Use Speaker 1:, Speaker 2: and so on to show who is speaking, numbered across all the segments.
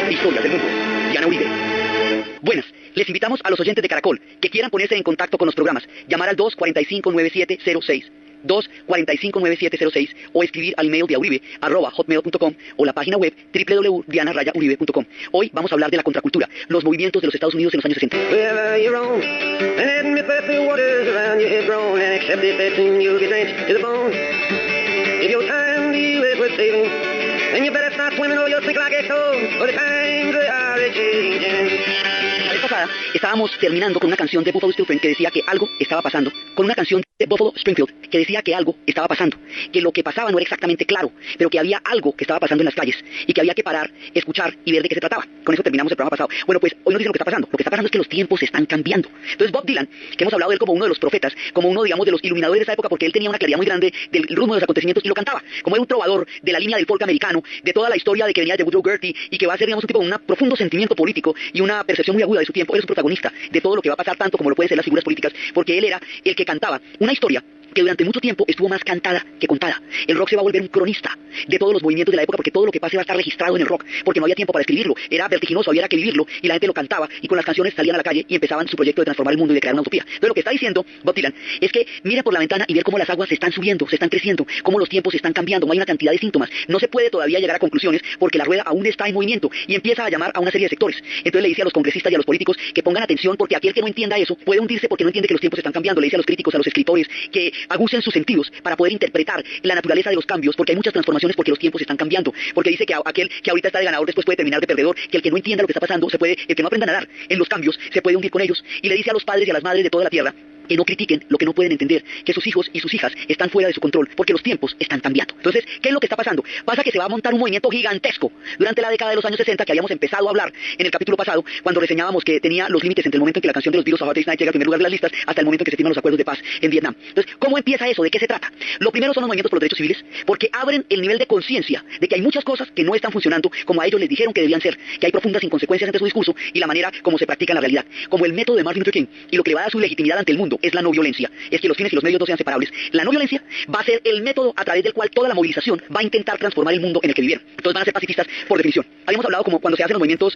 Speaker 1: Historias del mundo. Diana Uribe. Buenas, les invitamos a los oyentes de Caracol que quieran ponerse en contacto con los programas, llamar al 245-9706, 245-9706 o escribir al email de auribe@hotmail.com o la página web www.diana-uribe.com. Hoy vamos a hablar de la contracultura, los movimientos de los Estados Unidos en los años 60. La vez pasada estábamos terminando con una canción de Buffalo Springfield que decía que algo estaba pasando, con una canción de Buffalo Springfield que decía que algo estaba pasando, que lo que pasaba no era exactamente claro, pero que había algo que estaba pasando en las calles y que había que parar, escuchar y ver de qué se trataba. Con eso terminamos el programa pasado. Bueno, pues hoy nos dicen lo que está pasando. Lo que está pasando es que los tiempos están cambiando. Entonces Bob Dylan, que hemos hablado de él como uno de los profetas, como uno, digamos, de los iluminadores de esa época, porque él tenía una claridad muy grande del rumbo de los acontecimientos y lo cantaba, como era un trovador de la línea del folk americano, de toda la historia de que venía de Woodrow Gertie y que va a ser, digamos, un tipo con un profundo sentimiento político y una percepción muy aguda de su tiempo. Él es un protagonista de todo lo que va a pasar, tanto como lo pueden ser las figuras políticas, porque él era el que cantaba una historia que durante mucho tiempo estuvo más cantada que contada. El rock se va a volver un cronista de todos los movimientos de la época, porque todo lo que pase va a estar registrado en el rock, porque no había tiempo para escribirlo, era vertiginoso, había que vivirlo, y la gente lo cantaba, y con las canciones salían a la calle y empezaban su proyecto de transformar el mundo y de crear una utopía. Entonces lo que está diciendo Bob Dylan es que miren por la ventana y ver cómo las aguas se están subiendo, se están creciendo, cómo los tiempos se están cambiando, no hay una cantidad de síntomas, no se puede todavía llegar a conclusiones porque la rueda aún está en movimiento, y empieza a llamar a una serie de sectores. Entonces le dice a los congresistas y a los políticos que pongan atención, porque aquel que no entienda eso puede hundirse porque no entiende que los tiempos están cambiando. Le dice a los críticos, a los escritores, que agucen sus sentidos para poder interpretar la naturaleza de los cambios, porque hay muchas transformaciones, porque los tiempos están cambiando, porque dice que aquel que ahorita está de ganador después puede terminar de perdedor, que el que no entienda lo que está pasando, el que no aprenda a nadar en los cambios, se puede hundir con ellos. Y le dice a los padres y a las madres de toda la tierra que no critiquen lo que no pueden entender, que sus hijos y sus hijas están fuera de su control, porque los tiempos están cambiando. Entonces, ¿qué es lo que está pasando? Pasa que se va a montar un movimiento gigantesco durante la década de los años 60, que habíamos empezado a hablar en el capítulo pasado, cuando reseñábamos que tenía los límites entre el momento en que la canción de los Beatles, A Hard Day's Night, llega al primer lugar de las listas, hasta el momento en que se firman los acuerdos de paz en Vietnam. Entonces, ¿cómo empieza eso? ¿De qué se trata? Lo primero son los movimientos por los derechos civiles, porque abren el nivel de conciencia de que hay muchas cosas que no están funcionando como a ellos les dijeron que debían ser, que hay profundas inconsecuencias entre su discurso y la manera como se practica en la realidad, como el método de Martin Luther King, y lo que le va a dar su legitimidad ante el mundo es la no violencia. Es que los fines y los medios no sean separables. La no violencia va a ser el método a través del cual toda la movilización va a intentar transformar el mundo en el que vivieron. Entonces van a ser pacifistas por definición. Habíamos hablado como cuando se hacen los movimientos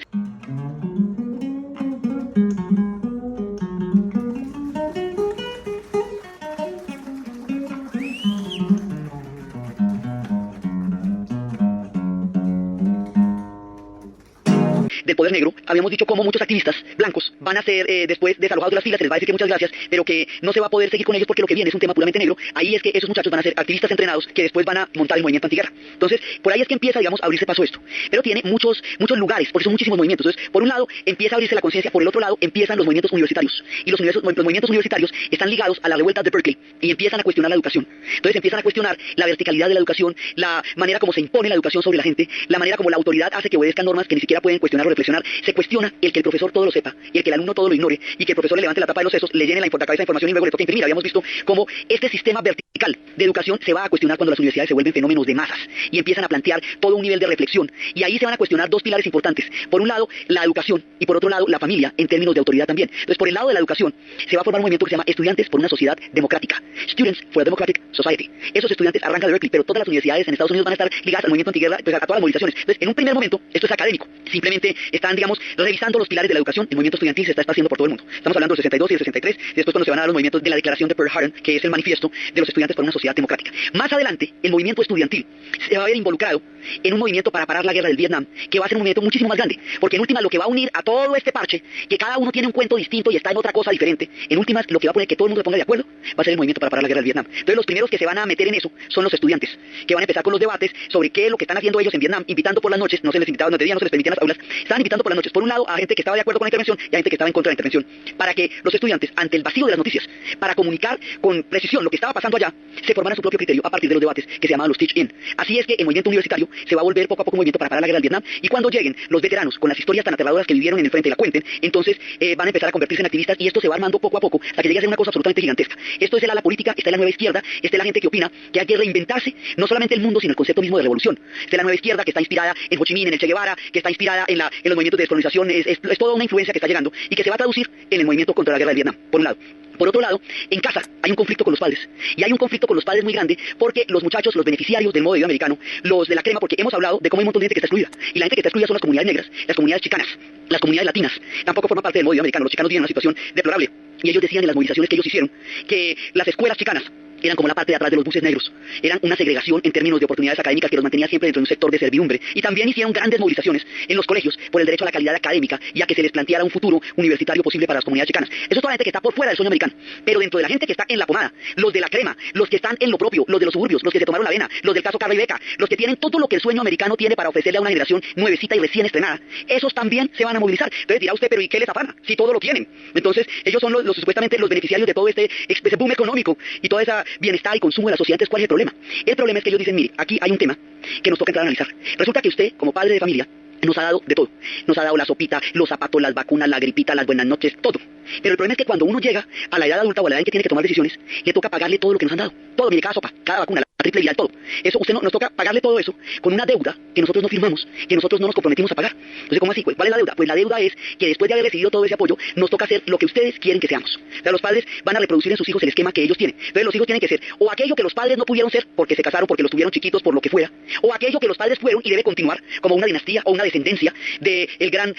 Speaker 1: del poder negro, habíamos dicho cómo muchos activistas blancos van a ser después desalojados de las filas, se les va a decir que muchas gracias, pero que no se va a poder seguir con ellos porque lo que viene es un tema puramente negro. Ahí es que esos muchachos van a ser activistas entrenados que después van a montar el movimiento antiguerra. Entonces, por ahí es que empieza, digamos, a abrirse paso esto. Pero tiene muchos lugares, porque son muchísimos movimientos. Entonces, por un lado, empieza a abrirse la conciencia, por el otro lado, empiezan los movimientos universitarios. Y los movimientos universitarios están ligados a la revuelta de Berkeley y empiezan a cuestionar la educación. Entonces, empiezan a cuestionar la verticalidad de la educación, la manera como se impone la educación sobre la gente, la manera como la autoridad hace que obedezcan normas que ni siquiera pueden cuestionar o reflexionar. Se cuestiona el que el profesor todo lo sepa y el que el alumno todo lo ignore y que el profesor le levante la tapa de los sesos, le llene la cabeza de información y luego le toque imprimir. Habíamos visto cómo este sistema vertical de educación se va a cuestionar cuando las universidades se vuelven fenómenos de masas y empiezan a plantear todo un nivel de reflexión. Y ahí se van a cuestionar dos pilares importantes. Por un lado, la educación y por otro lado, la familia en términos de autoridad también. Entonces, por el lado de la educación, se va a formar un movimiento que se llama Estudiantes por una Sociedad Democrática. Students for a Democratic Society. Esos estudiantes arrancan de Berkeley, pero todas las universidades en Estados Unidos van a estar ligadas al movimiento antiguerra, pues a todas las movilizaciones. Entonces, en un primer momento, esto es académico. Simplemente están, digamos, revisando los pilares de la educación. El movimiento estudiantil se está haciendo por todo el mundo. Estamos hablando del 62 y el 63, y después cuando se van a dar los movimientos de la Declaración de Pearl Harbor, que es el manifiesto de los estudiantes por una sociedad democrática. Más adelante, el movimiento estudiantil se va a ver involucrado en un movimiento para parar la guerra del Vietnam, que va a ser un movimiento muchísimo más grande, porque en últimas lo que va a unir a todo este parche, que cada uno tiene un cuento distinto y está en otra cosa diferente, en últimas lo que va a poner que todo el mundo se ponga de acuerdo, va a ser el movimiento para parar la guerra del Vietnam. Entonces los primeros que se van a meter en eso son los estudiantes, que van a empezar con los debates sobre qué es lo que están haciendo ellos en Vietnam, invitando por las noches, no se les invitaba, no se les permitían las aulas, estaban invitando por las noches, por un lado a gente que estaba de acuerdo con la intervención y a gente que estaba en contra de la intervención, para que los estudiantes, ante el vacío de las noticias, para comunicar con precisión lo que estaba pasando allá, se formaran su propio criterio a partir de los debates que se llamaban los teach-in. Así es que el movimiento universitario se va a volver poco a poco un movimiento para parar la guerra del Vietnam, y cuando lleguen los veteranos con las historias tan aterradoras que vivieron en el frente y la cuenten, entonces van a empezar a convertirse en activistas, y esto se va armando poco a poco hasta que llegue a ser una cosa absolutamente gigantesca. Esto es el ala política, está la nueva izquierda, está la gente que opina que hay que reinventarse no solamente el mundo, sino el concepto mismo de revolución. Está la nueva izquierda que está inspirada en Ho Chi Minh, en el Che Guevara, que está inspirada en la en los movimientos de descolonización, es toda una influencia que está llegando y que se va a traducir en el movimiento contra la guerra de Vietnam, por un lado. Por otro lado, en casa hay un conflicto con los padres. Y hay un conflicto con los padres muy grande porque los muchachos, los beneficiarios del modo de vida americano, los de la crema, porque hemos hablado de cómo hay un montón de gente que está excluida. Y la gente que está excluida son las comunidades negras, las comunidades chicanas, las comunidades latinas. Tampoco forman parte del modo de vida americano. Los chicanos viven en una situación deplorable. Y ellos decían en las movilizaciones que ellos hicieron que las escuelas chicanas eran como la parte de atrás de los buses negros. Eran una segregación en términos de oportunidades académicas que los mantenía siempre dentro de un sector de servidumbre. Y también hicieron grandes movilizaciones en los colegios por el derecho a la calidad académica y a que se les planteara un futuro universitario posible para las comunidades chicanas. Eso es toda la gente que está por fuera del sueño americano. Pero dentro de la gente que está en la pomada, los de la crema, los que están en lo propio, los de los suburbios, los que se tomaron la avena, los del caso Carla y Beca, los que tienen todo lo que el sueño americano tiene para ofrecerle a una generación nuevecita y recién estrenada, esos también se van a movilizar. Entonces dirá usted, pero ¿y qué les afana? Si todo lo tienen. Entonces ellos son los supuestamente los beneficiarios de todo este boom económico y todo ese bienestar y consumo de la sociedad. Entonces, ¿cuál es el problema? El problema es que ellos dicen, mire, aquí hay un tema que nos toca entrar a analizar. Resulta que usted, como padre de familia, nos ha dado de todo. Nos ha dado la sopita, los zapatos, las vacunas, la gripita, las buenas noches, todo. Pero el problema es que cuando uno llega a la edad adulta o a la edad en que tiene que tomar decisiones, le toca pagarle todo lo que nos han dado. Todo, mire, cada sopa, cada vacuna, la triple vial, todo. Eso, usted nos toca pagarle todo eso con una deuda que nosotros no firmamos, que nosotros no nos comprometimos a pagar. Entonces, ¿cómo así? ¿Cuál es la deuda? Pues la deuda es que después de haber recibido todo ese apoyo, nos toca hacer lo que ustedes quieren que seamos. O sea, los padres van a reproducir en sus hijos el esquema que ellos tienen. Entonces, los hijos tienen que ser o aquello que los padres no pudieron ser porque se casaron, porque los tuvieron chiquitos, por lo que fuera, o aquello que los padres fueron y debe continuar como una dinastía o una descendencia de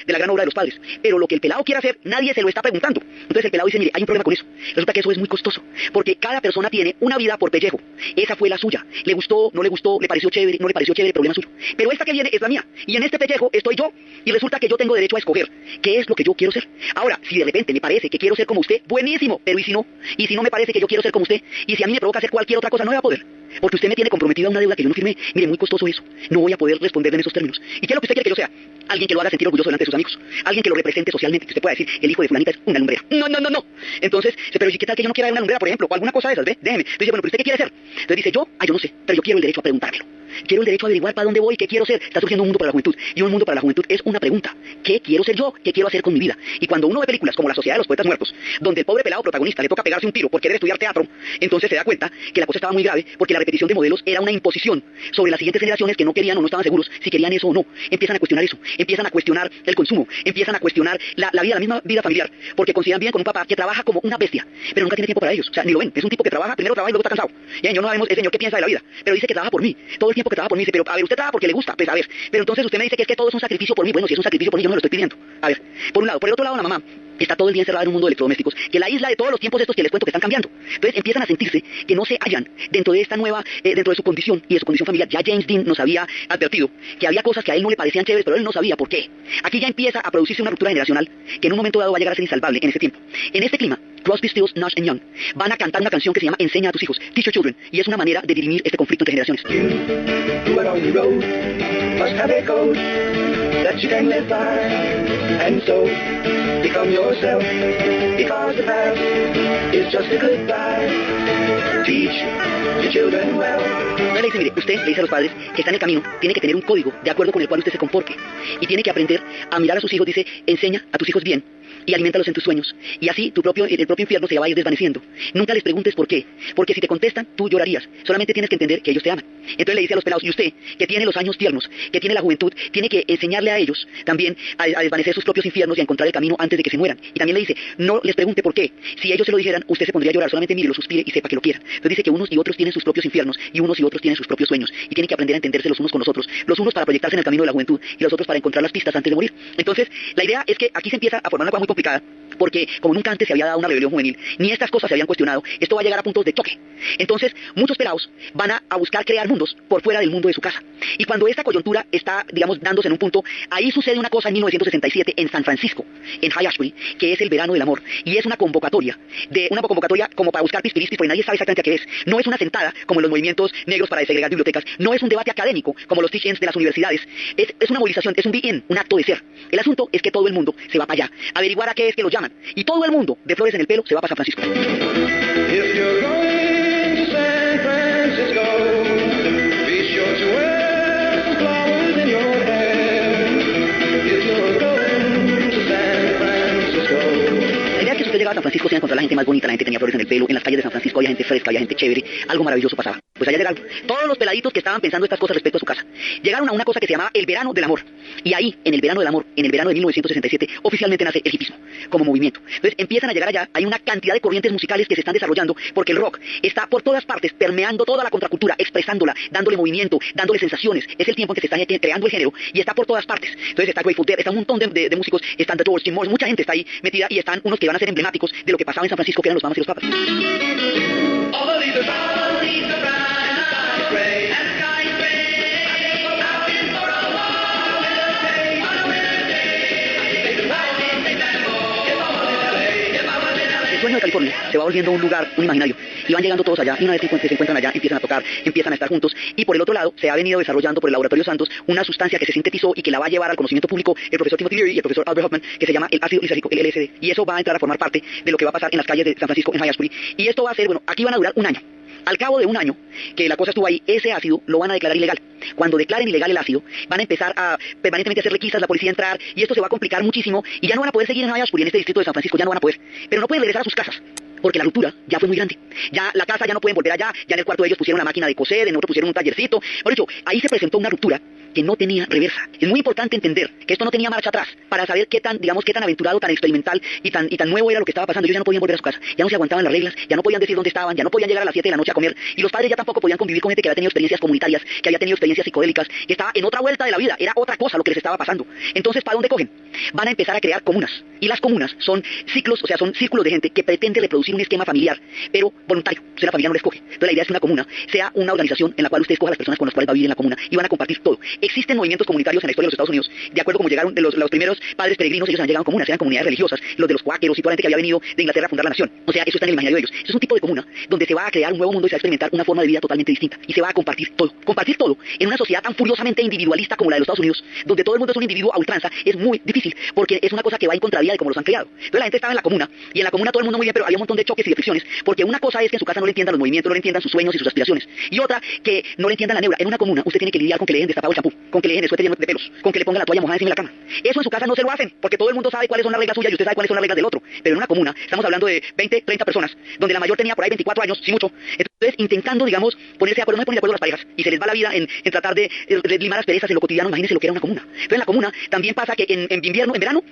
Speaker 1: la gran obra de los padres. Pero lo que el pelado quiere hacer, nadie se lo está preguntando. Entonces el pelado dice, mire, hay un problema con eso. Resulta que eso es muy costoso, porque cada persona tiene una vida por pellejo. Esa fue la suya. Le gustó, no le gustó, le pareció chévere, no le pareció chévere, problema suyo. Pero esta que viene es la mía. Y en este pellejo estoy yo. Y resulta que yo tengo derecho a escoger qué es lo que yo quiero ser. Ahora, si de repente me parece que quiero ser como usted, buenísimo. Pero ¿y si no? Y si no me parece que yo quiero ser como usted, y si a mí me provoca hacer cualquier otra cosa, no voy a poder. Porque usted me tiene comprometida a una deuda que yo no firmé. Mire, muy costoso eso. No voy a poder responder en esos términos. ¿Y qué es lo que usted quiere que yo sea? Alguien que lo haga sentir orgulloso delante de sus amigos. Alguien que lo represente socialmente. Que usted pueda decir, el hijo de fulanita es una lumbrera. No, no, no, no. Entonces, pero ¿y qué tal que yo no quiera ver una lumbrera, por ejemplo? O alguna cosa de esas, ¿ve? Déjeme. Entonces, bueno, pero ¿usted qué quiere ser? Entonces dice, yo no sé. Pero yo quiero el derecho a preguntármelo. Quiero el derecho a averiguar para dónde voy, qué quiero ser. Está surgiendo un mundo para la juventud. Y un mundo para la juventud es una pregunta. ¿Qué quiero ser yo? ¿Qué quiero hacer con mi vida? Y cuando uno ve películas como La Sociedad de los Poetas Muertos, donde el pobre pelado protagonista le toca pegarse un tiro por querer estudiar teatro, entonces se da cuenta que la cosa estaba muy grave porque la repetición de modelos era una imposición sobre las siguientes generaciones que no querían o no estaban seguros si querían eso o no. Empiezan a cuestionar eso. Empiezan a cuestionar el consumo. Empiezan a cuestionar la vida, la misma vida familiar. Porque consideran bien con un papá que trabaja como una bestia, pero nunca tiene tiempo para ellos. O sea, ni lo ven. Es un tipo que trabaja, primero trabaja y luego está cansado. Y no sabemos el señor qué piensa de la vida. Pero dice que trabaja por mí. Todo el tiempo que trabaja por mí. Dice, pero a ver, usted trabaja porque le gusta. Pues a ver. Pero entonces usted me dice que es que todo es un sacrificio por mí. Bueno, si es un sacrificio por mí, yo no me lo estoy pidiendo. A ver. Por un lado. Por el otro lado, la mamá está todo el día encerrada en un mundo de electrodomésticos, que la isla de todos los tiempos estos que les cuento que están cambiando. Entonces empiezan a sentirse que no se hallan dentro de esta nueva, dentro de su condición y de su condición familiar. Ya James Dean nos había advertido que había cosas que a él no le parecían chéveres, pero él no sabía por qué. Aquí ya empieza a producirse una ruptura generacional que en un momento dado va a llegar a ser insalvable en ese tiempo. En este clima, Crosby, Stills, Nash & Young van a cantar una canción que se llama Enseña a tus hijos, Teach Your Children, y es una manera de dirimir este conflicto entre generaciones. That you can live by, and so become yourself, because the past is just a goodbye. Teach your children well. Le dice, mire, usted le dice a los padres que está en el camino, tiene que tener un código de acuerdo con el cual usted se comporte, y tiene que aprender a mirar a sus hijos, dice, enseña a tus hijos bien, y aliméntalos en tus sueños, y así el propio infierno se va a ir desvaneciendo. Nunca les preguntes por qué, porque si te contestan, tú llorarías. Solamente tienes que entender que ellos te aman. Entonces le dice a los pelados, y usted, que tiene los años tiernos, que tiene la juventud, tiene que enseñarle a ellos también a desvanecer sus propios infiernos y a encontrar el camino antes de que se mueran. Y también le dice, no les pregunte por qué. Si ellos se lo dijeran, usted se pondría a llorar. Solamente mire, lo suspire y sepa que lo quiera. Entonces dice que unos y otros tienen sus propios infiernos, y unos y otros tienen sus propios sueños, y tienen que aprender a entenderse los unos con los otros. Los unos para proyectarse en el camino de la juventud, y los otros para encontrar las pistas antes de morir. Entonces, la idea es que aquí se empieza a formar una cosa muy complicada, porque como nunca antes se había dado una rebelión juvenil, ni estas cosas se habían cuestionado, esto va a llegar a puntos de choque. Entonces, muchos pelados van a buscar crear mundos por fuera del mundo de su casa. Y cuando esta coyuntura está, digamos, dándose en un punto, ahí sucede una cosa en 1967 en San Francisco, en High Ashbury, que es el verano del amor. Y es una convocatoria como para buscar pispiristis, porque nadie sabe exactamente a qué es. No es una sentada como en los movimientos negros para desegregar bibliotecas. No es un debate académico como los teach-ins de las universidades. Es una movilización, es un be-in, un acto de ser. El asunto es que todo el mundo se va para allá, a averiguar a qué es que los llaman. Y todo el mundo de flores en el pelo se va para San Francisco. If you're going to San Francisco, be sure to wear some flowers in your hair. If you're going to San Francisco. La idea es que si usted llegaba a San Francisco se iba a encontrar la gente más bonita, la gente tenía flores en el pelo, en las calles de San Francisco había gente fresca, había gente chévere, algo maravilloso pasaba. Pues allá llegaron todos los peladitos que estaban pensando estas cosas respecto a su casa. Llegaron a una cosa que se llamaba el verano del amor. Y ahí, en el verano del amor, en el verano de 1967, oficialmente nace el hipismo como movimiento. Entonces empiezan a llegar allá, hay una cantidad de corrientes musicales que se están desarrollando porque el rock está por todas partes, permeando toda la contracultura, expresándola, dándole movimiento, dándole sensaciones. Es el tiempo en que se está creando el género y está por todas partes. Entonces está Grateful Dead, está un montón de músicos, están The Doors, Jim Morrison, mucha gente está ahí metida y están unos que van a ser emblemáticos de lo que pasaba en San Francisco, que eran los Mamas y los Papas. El sueño de California se va volviendo un lugar, un imaginario, y van llegando todos allá, y una vez que se encuentran allá, empiezan a tocar, empiezan a estar juntos, y por el otro lado, se ha venido desarrollando por el Laboratorio Santos una sustancia que se sintetizó y que la va a llevar al conocimiento público el profesor Timothy Leary y el profesor Albert Hoffman, que se llama el ácido lisérgico, el LSD, y eso va a entrar a formar parte de lo que va a pasar en las calles de San Francisco, en High School, y esto va a ser, bueno, aquí van a durar un año. Al cabo de un año que la cosa estuvo ahí, ese ácido lo van a declarar ilegal. Cuando declaren ilegal el ácido, van a empezar a permanentemente hacer requisas, la policía a entrar, y esto se va a complicar muchísimo, y ya no van a poder seguir en High School, en este distrito de San Francisco, ya no van a poder. Pero no pueden regresar a sus casas, porque la ruptura ya fue muy grande. Ya la casa ya no pueden volver allá, ya en el cuarto de ellos pusieron una máquina de coser, en otro pusieron un tallercito. Por eso, ahí se presentó una ruptura que no tenía reversa. Es muy importante entender que esto no tenía marcha atrás para saber qué tan, digamos, qué tan aventurado, tan experimental y tan nuevo era lo que estaba pasando. Ellos ya no podían volver a su casa, ya no se aguantaban las reglas, ya no podían decir dónde estaban, ya no podían llegar a las 7 de la noche a comer, y los padres ya tampoco podían convivir con gente que había tenido experiencias comunitarias, que había tenido experiencias psicodélicas, que estaba en otra vuelta de la vida, era otra cosa lo que les estaba pasando. Entonces, ¿para dónde cogen? Van a empezar a crear comunas, y las comunas son ciclos, o sea, son círculos de gente que pretende reproducir un esquema familiar, pero voluntario, o sea, la familia no les coge. Entonces la idea es que una comuna sea una organización en la cual usted escoja a las personas con las cuales va a vivir en la comuna, y van a compartir todo. Existen movimientos comunitarios en la historia de los Estados Unidos, de acuerdo como llegaron los primeros padres peregrinos, ellos han llegado a comunas, eran comunidades religiosas, los de los cuáqueros y toda la gente que había venido de Inglaterra a fundar la nación. O sea, eso está en el imaginario de ellos. Eso es un tipo de comuna donde se va a crear un nuevo mundo y se va a experimentar una forma de vida totalmente distinta, y se va a compartir todo en una sociedad tan furiosamente individualista como la de los Estados Unidos, donde todo el mundo es un individuo a ultranza. Es muy difícil, porque es una cosa que va en contravía de cómo los han creado. Entonces la gente estaba en la comuna, y en la comuna todo el mundo muy bien, pero había un montón de choques y de fricciones, porque una cosa es que en su casa no le entiendan los movimientos, no le entiendan sus sueños y sus aspiraciones, y otra, que no le entiendan la neura. En una comuna usted tiene que lidiar con que le dejen destapado el champú, con que le dejen el suéter lleno de pelos, con que le pongan la toalla mojada encima de la cama. Eso en su casa no se lo hacen, porque todo el mundo sabe cuáles son las reglas suyas y usted sabe cuáles son las reglas del otro. Pero en una comuna estamos hablando de 20, 30 personas, donde la mayor tenía por ahí 24 años, si mucho. Entonces, intentando, digamos, ponerse de acuerdo, no se ponen de acuerdo las parejas, y se les va la vida en tratar de limar las perezas en lo cotidiano. Imagínense lo que era una comuna. Entonces en la comuna también pasa que en invierno, en verano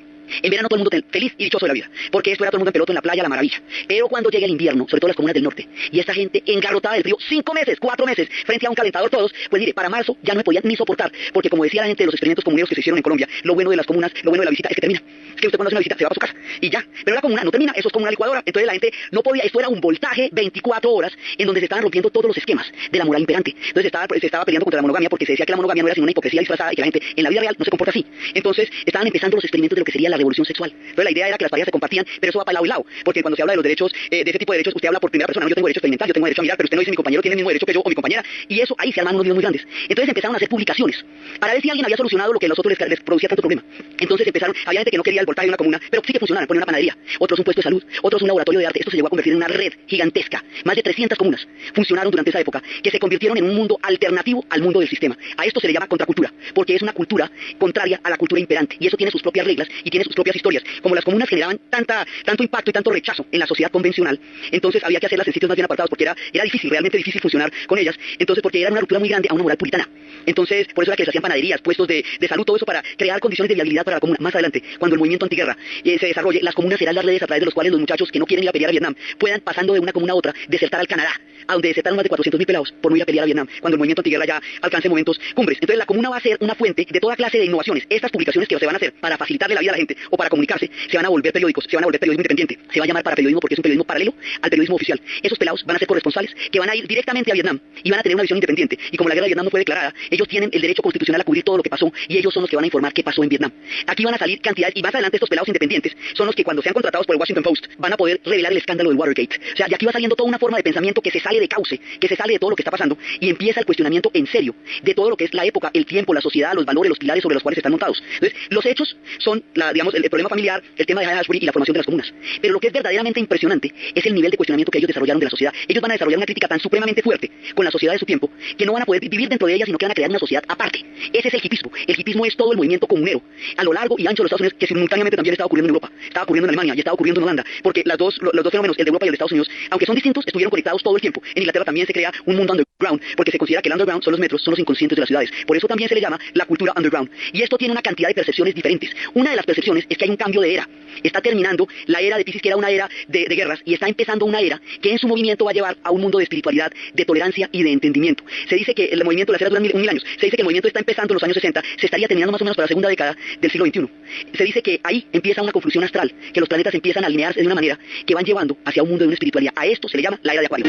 Speaker 1: todo el mundo feliz y dichoso de la vida, porque esto era todo el mundo en peloto en la playa, la maravilla. Pero cuando llega el invierno, sobre todo las comunas del norte, y esta gente engarrotada del frío, 5 meses, 4 meses, frente a un calentador todos, pues mire, para marzo ya no me podían ni soportar, porque como decía la gente de los experimentos comuneros que se hicieron en Colombia, lo bueno de las comunas, lo bueno de la visita es que termina. Es que usted cuando hace una visita se va para su casa, y ya. Pero la comuna no termina, eso es como una licuadora. Entonces la gente no podía, esto era un voltaje 24 horas, en donde se estaban rompiendo todos los esquemas de la moral imperante. Entonces se estaba peleando contra la monogamia, porque se decía que la monogamia no era sino una hipocresía disfrazada, y que la gente en la vida real no se comporta así. Entonces estaban empezando los experimentos de lo que sería la revolución sexual. Entonces la idea era que las parejas se compartían, pero eso va para lado y lado, porque cuando se habla de los derechos, de ese tipo de derechos, usted habla por primera persona. No, yo tengo derecho a experimentar, yo tengo derecho a mirar, pero usted no dice mi compañero tiene el mismo derecho que yo o mi compañera, y eso ahí se arman unos líos muy grandes. Entonces empezaron a hacer publicaciones para ver si alguien había solucionado lo que a los otros les producía tanto problema. Entonces había gente que no quería el voltaje de una comuna, pero sí que funcionaban, ponían una panadería, otros un puesto de salud, otros un laboratorio de arte. Esto se llegó a convertir en una red gigantesca. Más de 300 comunas funcionaron durante esa época, que se convirtieron en un mundo alternativo al mundo del sistema. A esto se le llama contracultura, porque es una cultura contraria a la cultura imperante, y eso tiene sus propias reglas y tiene sus propias historias. Como las comunas generaban tanto impacto y tanto rechazo en la sociedad convencional, entonces había que hacerlas en sitios más bien apartados, porque era difícil, realmente difícil funcionar con ellas. Entonces, porque era una ruptura muy grande a una moral puritana. Entonces, por eso era que se hacían panaderías, puestos de salud, todo eso para crear condiciones de viabilidad para la comuna. Más adelante, cuando el movimiento antiguerra se desarrolle, las comunas serán las redes a través de los cuales los muchachos que no quieren ir a pelear a Vietnam puedan, pasando de una comuna a otra, desertar al Canadá, a donde desertaron más de 400.000 pelados por no ir a pelear a Vietnam, cuando el movimiento antiguerra ya alcance momentos cumbres. Entonces la comuna va a ser una fuente de toda clase de innovaciones. Estas publicaciones que se van a hacer para facilitarle la vida a la gente o para comunicarse, se van a volver periódicos, se van a volver periodismo independiente, se va a llamar paraperiodismo porque es un periodismo paralelo al periodismo oficial. Esos pelados van a ser corresponsales que van a ir directamente a Vietnam y van a tener una visión independiente, y como la guerra de Vietnam no fue declarada, ellos tienen el derecho constitucional a cubrir todo lo que pasó, y ellos son los que van a informar qué pasó en Vietnam. Aquí van a salir cantidades, y más adelante estos pelados independientes son los que cuando sean contratados por el Washington Post van a poder revelar el escándalo del Watergate. O sea, y aquí va saliendo toda una forma de pensamiento que se sale de cauce, que se sale de todo lo que está pasando, y empieza el cuestionamiento en serio de todo lo que es la época, el tiempo, la sociedad, los valores, los pilares sobre los cuales están montados. Entonces, los hechos son digamos, el problema familiar, el tema de High-Ashbury y la formación de las comunas. Pero lo que es verdaderamente impresionante es el nivel de cuestionamiento que ellos desarrollaron de la sociedad. Ellos van a desarrollar una crítica tan supremamente fuerte con la sociedad de su tiempo que no van a poder vivir dentro de ella, sino que van a crear una sociedad aparte. Ese es el hipismo. El hipismo es todo el movimiento comunero a lo largo y ancho de los Estados Unidos, que simultáneamente también estaba ocurriendo en Europa, estaba ocurriendo en Alemania y estaba ocurriendo en Holanda, porque los dos fenómenos, el de Europa y el de Estados Unidos, aunque son distintos, estuvieron conectados todo el tiempo. En Inglaterra también se crea un mundo underground, porque se considera que el underground son los metros, son los inconscientes de las ciudades. Por eso también se le llama la cultura underground. Y esto tiene una cantidad de percepciones diferentes. Una de las percepciones es que hay un cambio de era. Está terminando la era de Piscis, que era una era de guerras, y está empezando una era que en su movimiento va a llevar a un mundo de espiritualidad, de tolerancia y de entendimiento. Se dice que el movimiento, las eras duran mil años. Se dice que el movimiento está empezando en los años 60, se estaría terminando más o menos para la segunda década del siglo XXI. Se dice que ahí empieza una confusión astral, que los planetas empiezan a alinearse de una manera que van llevando hacia un mundo de una espiritualidad. A esto se le llama la era de Acuario.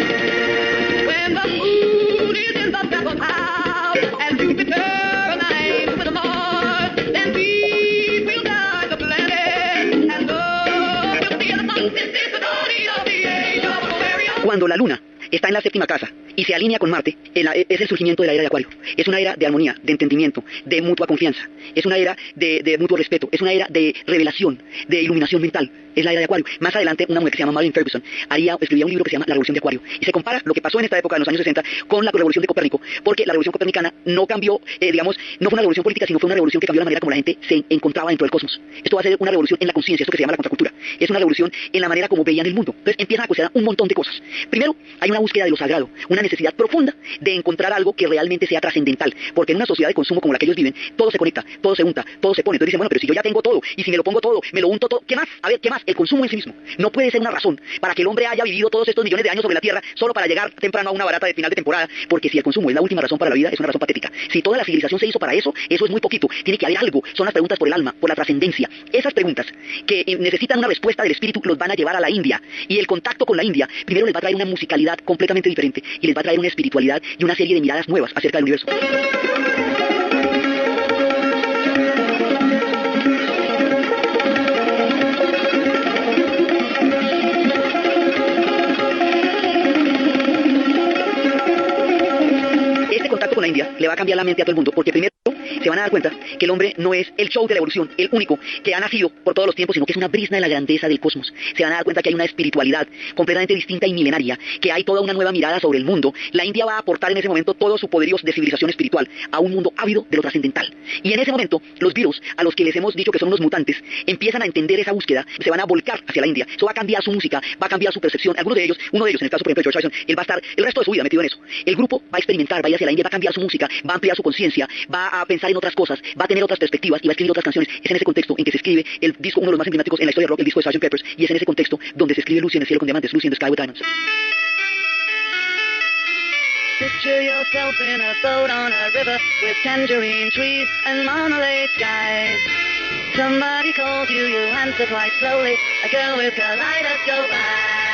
Speaker 1: Cuando la luna está en la séptima casa y se alinea con Marte, es el surgimiento de la era de Acuario. Es una era de armonía, de entendimiento, de mutua confianza. Es una era de mutuo respeto. Es una era de revelación, de iluminación mental. Es la era de Acuario. Más adelante, una mujer que se llama Marilyn Ferguson escribiría un libro que se llama La Revolución de Acuario. Y se compara lo que pasó en esta época, en los años 60, con la revolución de Copérnico, porque la revolución copernicana no cambió, digamos, no fue una revolución política, sino fue una revolución que cambió la manera como la gente se encontraba dentro del cosmos. Esto va a ser una revolución en la conciencia, esto que se llama la contracultura. Es una revolución en la manera como veían el mundo. Entonces empiezan a cuestionar un montón de cosas. Primero, hay una búsqueda de lo sagrado, una necesidad profunda de encontrar algo que realmente sea trascendental, porque en una sociedad de consumo como la que ellos viven, todo se conecta, todo se unta, todo se pone. Entonces dicen, bueno, pero si yo ya tengo todo, y si me lo pongo todo, me lo unto todo, ¿qué más? A ver, ¿qué más? El consumo en sí mismo no puede ser una razón para que el hombre haya vivido todos estos millones de años sobre la Tierra solo para llegar temprano a una barata de final de temporada, porque si el consumo es la última razón para la vida, es una razón patética. Si toda la civilización se hizo para eso, eso es muy poquito. Tiene que haber algo. Son las preguntas por el alma, por la trascendencia. Esas preguntas que necesitan una respuesta del espíritu los van a llevar a la India, y el contacto con la India primero les va a traer una musicalidad completamente diferente y les va a traer una espiritualidad y una serie de miradas nuevas acerca del universo. Este contacto con la India le va a cambiar la mente a todo el mundo, porque primero se van a dar cuenta que el hombre no es el show de la evolución, el único que ha nacido por todos los tiempos, sino que es una brisna de la grandeza del cosmos. Se van a dar cuenta que hay una espiritualidad completamente distinta y milenaria, que hay toda una nueva mirada sobre el mundo. La India va a aportar en ese momento todo su poderío de civilización espiritual a un mundo ávido de lo trascendental. Y en ese momento, los virus, a los que les hemos dicho que son unos mutantes, empiezan a entender esa búsqueda, se van a volcar hacia la India. Eso va a cambiar su música, va a cambiar su percepción. Algunos de ellos, uno de ellos, en el caso por ejemplo de George Harrison, él va a estar el resto de su vida metido en eso. El grupo va a experimentar, va a ir hacia la India, va a cambiar su música, va a ampliar su conciencia, va a pensar en otras cosas, va a tener otras perspectivas y va a escribir otras canciones. Es en ese contexto en que se escribe el disco, uno de los más emblemáticos en la historia de rock, el disco de Sgt. Pepper's, y es en ese contexto donde se escribe Lucy en el cielo con diamantes, Lucy in the sky with diamonds.
Speaker 2: Picture yourself in a boat on a river with tangerine trees and marmalade skies. Somebody calls you, you answer quite slowly. A girl with kaleidoscope eyes.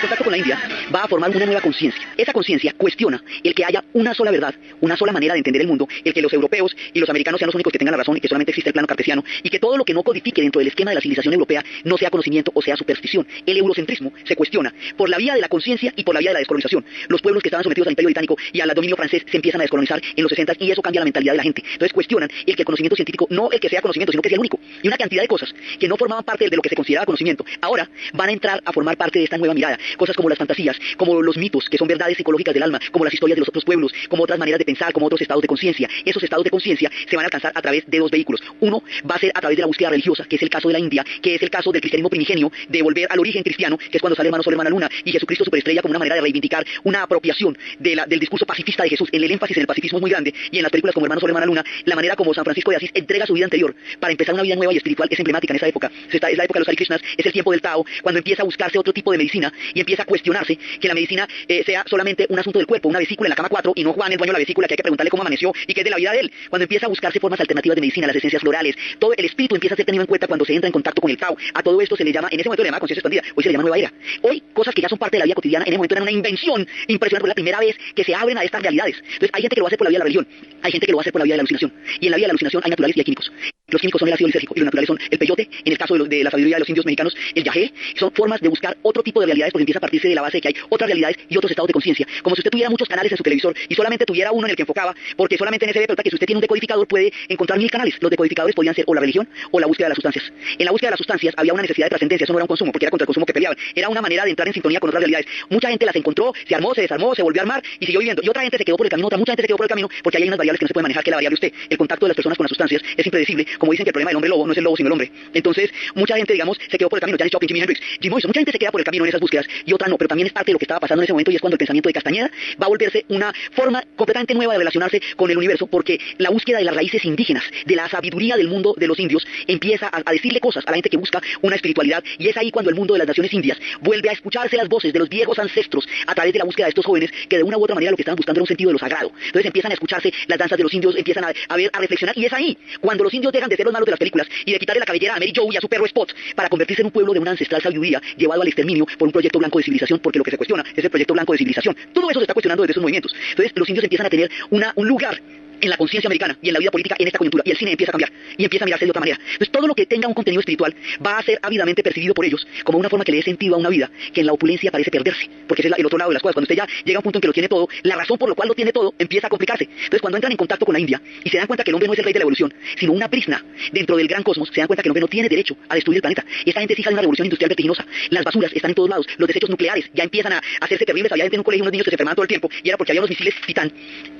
Speaker 1: El contacto con la India va a formar una nueva conciencia. Esa conciencia cuestiona el que haya una sola verdad, una sola manera de entender el mundo, el que los europeos y los americanos sean los únicos que tengan la razón y que solamente existe el plano cartesiano, y que todo lo que no codifique dentro del esquema de la civilización europea no sea conocimiento o sea superstición. El eurocentrismo se cuestiona por la vía de la conciencia y por la vía de la descolonización. Los pueblos que estaban sometidos al Imperio Británico y al dominio francés se empiezan a descolonizar en los 60 y eso cambia la mentalidad de la gente. Entonces cuestionan el que el conocimiento científico, no el que sea conocimiento, sino que sea el único. Y una cantidad de cosas que no formaban parte de lo que se consideraba conocimiento, ahora van a entrar a formar parte de esta nueva mirada. Cosas como las fantasías, como los mitos, que son verdades psicológicas del alma, como las historias de los otros pueblos, como otras maneras de pensar, como otros estados de conciencia. Esos estados de conciencia se van a alcanzar a través de dos vehículos. Uno va a ser a través de la búsqueda religiosa, que es el caso de la India, que es el caso del cristianismo primigenio, de volver al origen cristiano, que es cuando sale hermano sol, hermana luna, y Jesucristo superestrella, como una manera de reivindicar una apropiación del discurso pacifista de Jesús. El énfasis en el pacifismo es muy grande, y en las películas como Hermano sol, hermana luna, la manera como San Francisco de Asís entrega su vida anterior para empezar una vida nueva y espiritual es emblemática en esa época. Es la época de los Hare Krishnas, es el tiempo del Tao, cuando empieza a buscarse otro tipo de medicina y empieza a cuestionarse que la medicina sea solamente un asunto del cuerpo, una vesícula en la cama 4 y no Juan, el dueño de la vesícula, que hay que preguntarle cómo amaneció y qué es de la vida de él. Cuando empieza a buscarse formas alternativas de medicina, las esencias florales, todo el espíritu empieza a ser tenido en cuenta cuando se entra en contacto con el Tao. A todo esto se le llama, en ese momento le llama conciencia expandida, hoy se le llama nueva era. Hoy, cosas que ya son parte de la vida cotidiana, en ese momento eran una invención impresionante, porque es la primera vez que se abren a estas realidades. Entonces hay gente que lo hace por la vía de la religión, hay gente que lo hace por la vía de la alucinación, y en la vía de la alucinación hay naturales y hay químicos. Los químicos son el ácido lisérgico y los naturales son el peyote, en el caso de la sabiduría de los indios mexicanos, el yagé. Son formas de buscar otro tipo de realidades porque empieza a partirse de la base de que hay otras realidades y otros estados de conciencia. Como si usted tuviera muchos canales en su televisor y solamente tuviera uno en el que enfocaba, porque solamente en ese ve, pero que si usted tiene un decodificador puede encontrar 1000 canales. Los decodificadores podían ser o la religión o la búsqueda de las sustancias. En la búsqueda de las sustancias había una necesidad de trascendencia, eso no era un consumo, porque era contra el consumo que peleaban. Era una manera de entrar en sintonía con otras realidades. Mucha gente las encontró, se armó, se desarmó, se volvió a armar y siguió viviendo. Y otra gente se quedó por el camino, mucha gente se quedó por el camino porque ahí hay unas variables que no se pueden manejar, que la variable usted. El contacto de las personas con las sustancias es impredecible. Como dicen que el problema del hombre lobo no es el lobo sino el hombre. Entonces, mucha gente, digamos, se quedó por el camino. Janis Joplin, Jimi Hendrix, Jim Morrison, mucha gente se queda por el camino en esas búsquedas y otra no, pero también es parte de lo que estaba pasando en ese momento y es cuando el pensamiento de Castañeda va a volverse una forma completamente nueva de relacionarse con el universo, porque la búsqueda de las raíces indígenas, de la sabiduría del mundo de los indios, empieza a decirle cosas a la gente que busca una espiritualidad, y es ahí cuando el mundo de las naciones indias vuelve a escucharse las voces de los viejos ancestros a través de la búsqueda de estos jóvenes que de una u otra manera lo que estaban buscando era un sentido de lo sagrado. Entonces empiezan a escucharse las danzas de los indios, empiezan a ver, a reflexionar, y es ahí cuando los indios dejan de ser los malos de las películas y de quitarle la cabellera a Mary Joe y a su perro Spot para convertirse en un pueblo de una ancestral sabiduría llevado al exterminio por un proyecto blanco de civilización, porque lo que se cuestiona es el proyecto blanco de civilización. Todo eso se está cuestionando desde esos movimientos. Entonces los indios empiezan a tener un lugar en la conciencia americana y en la vida política en esta coyuntura, y el cine empieza a cambiar y empieza a mirarse de otra manera. Entonces todo lo que tenga un contenido espiritual va a ser ávidamente percibido por ellos como una forma que le dé sentido a una vida que en la opulencia parece perderse, porque ese es el otro lado de las cosas. Cuando usted ya llega a un punto en que lo tiene todo, la razón por la cual lo tiene todo empieza a complicarse. Entonces cuando entran en contacto con la India y se dan cuenta que el hombre no es el rey de la evolución, sino una prisna dentro del gran cosmos, se dan cuenta que el hombre no tiene derecho a destruir el planeta. Y esta gente es hija de una revolución industrial vertiginosa. Las basuras están en todos lados, los desechos nucleares ya empiezan a hacerse terribles. Había gente en un colegio, unos niños que se enfermaban todo el tiempo, y era porque había unos misiles Titán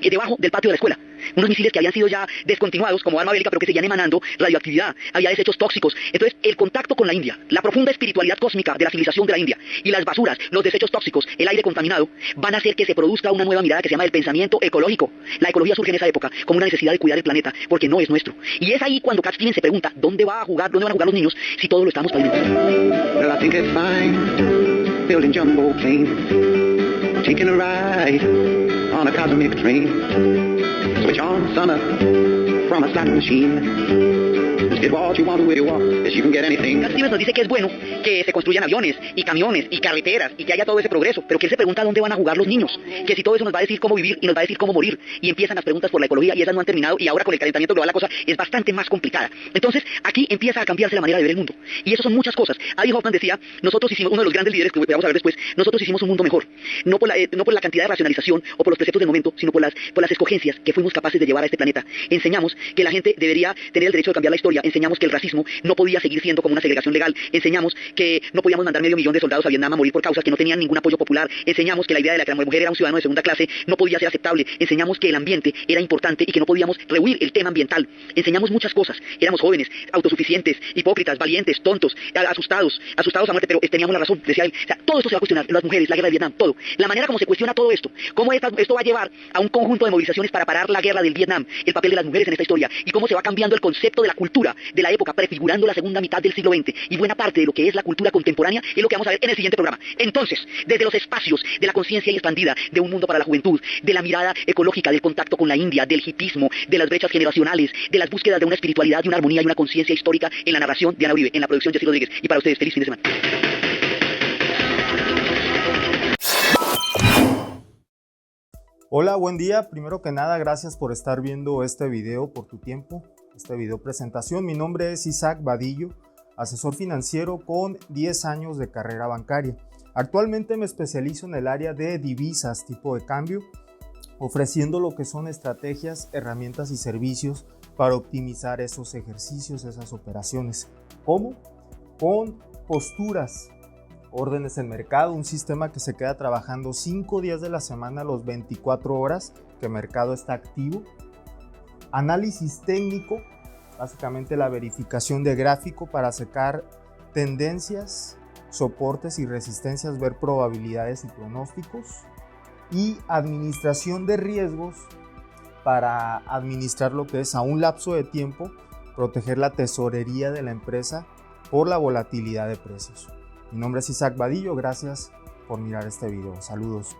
Speaker 1: debajo del patio de la escuela, unos misiles que habían sido ya descontinuados como arma bélica, pero que seguían emanando radioactividad, había desechos tóxicos. Entonces el contacto con la India, la profunda espiritualidad cósmica de la civilización de la India y las basuras, los desechos tóxicos, el aire contaminado, van a hacer que se produzca una nueva mirada que se llama el pensamiento ecológico. La ecología surge en esa época como una necesidad de cuidar el planeta porque no es nuestro, y es ahí cuando Cat Stevens se pregunta dónde van a jugar los niños si todo lo estamos pavimentando.
Speaker 3: Well, I think it's fine building jumbo plane, taking a ride on a cosmic train. Switch on, son up from a slot machine. Get what you want the way you want, as you can get anything.
Speaker 1: Cat Stevens nos dice que es bueno que se construyan aviones y camiones y carreteras y que haya todo ese progreso, pero que él se pregunta dónde van a jugar los niños, que si todo eso nos va a decir cómo vivir y nos va a decir cómo morir, y empiezan las preguntas por la ecología y esas no han terminado, y ahora con el calentamiento global la cosa es bastante más complicada. Entonces aquí empieza a cambiarse la manera de ver el mundo, y eso son muchas cosas. Avi Hoffman decía, nosotros hicimos, uno de los grandes líderes que vamos a ver después, nosotros hicimos un mundo mejor, no por la cantidad de racionalización o por los preceptos del momento, sino por las escogencias que fuimos capaces de llevar a este planeta. Enseñamos que la gente debería tener el derecho de cambiar la historia, enseñamos que el racismo no podía seguir siendo como una segregación legal, enseñamos que no podíamos mandar 500 000 de soldados a Vietnam a morir por causas que no tenían ningún apoyo popular, enseñamos que la idea de que la mujer era un ciudadano de segunda clase no podía ser aceptable, enseñamos que el ambiente era importante y que no podíamos rehuir el tema ambiental, enseñamos muchas cosas. Éramos jóvenes, autosuficientes, hipócritas, valientes, tontos, asustados a muerte, pero teníamos la razón, decía él. O sea, todo esto se va a cuestionar, las mujeres, la guerra de Vietnam, todo. La manera como se cuestiona todo esto, cómo esto va a llevar a un conjunto de movilizaciones para parar la guerra del Vietnam, el papel de las mujeres en esta historia, y cómo se va cambiando el concepto de la cultura de la época, prefigurando la segunda mitad del siglo XX, y buena parte de lo que es la cultura contemporánea es lo que vamos a ver en el siguiente programa. Entonces, desde los espacios de la conciencia expandida, de un mundo para la juventud, de la mirada ecológica, del contacto con la India, del hipismo, de las brechas generacionales, de las búsquedas de una espiritualidad y una armonía y una conciencia histórica, en la narración de Ana Uribe, en la producción de Jessy Rodríguez, y para ustedes, feliz fin de semana.
Speaker 4: Hola, buen día. Primero que nada, gracias por estar viendo este video, por tu tiempo, este video presentación. Mi nombre es Isaac Vadillo, asesor financiero con 10 años de carrera bancaria. Actualmente me especializo en el área de divisas, tipo de cambio, ofreciendo lo que son estrategias, herramientas y servicios para optimizar esos ejercicios, esas operaciones. ¿Cómo? Con posturas, órdenes en mercado, un sistema que se queda trabajando 5 días de la semana, los 24 horas que el mercado está activo. Análisis técnico, básicamente la verificación de gráfico para sacar tendencias, soportes y resistencias, ver probabilidades y pronósticos. Y administración de riesgos para administrar lo que es a un lapso de tiempo, proteger la tesorería de la empresa por la volatilidad de precios. Mi nombre es Isaac Vadillo, gracias por mirar este video. Saludos.